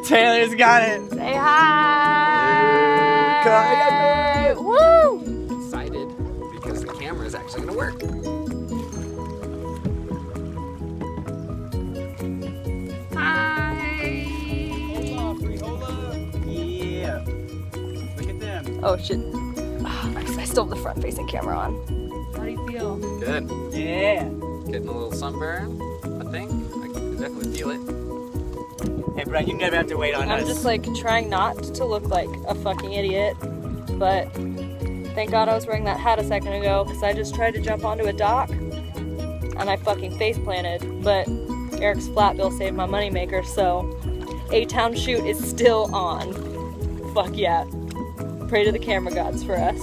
Taylor's got it. Say hi. Woo! Excited because the camera is actually gonna work. Hi. Hold up. Yeah. Look at them. Oh shit. I still have the front facing camera on. How do you feel? Good. Yeah. Getting a little sunburn, I think. I can definitely feel it. Hey, Brent, you never have to wait on us. I'm just like trying not to look like a fucking idiot, but thank God I was wearing that hat a second ago because I just tried to jump onto a dock and I fucking face planted, but Eric's flat bill saved my moneymaker, so ATown shoot is still on. Fuck yeah. Pray to the camera gods for us.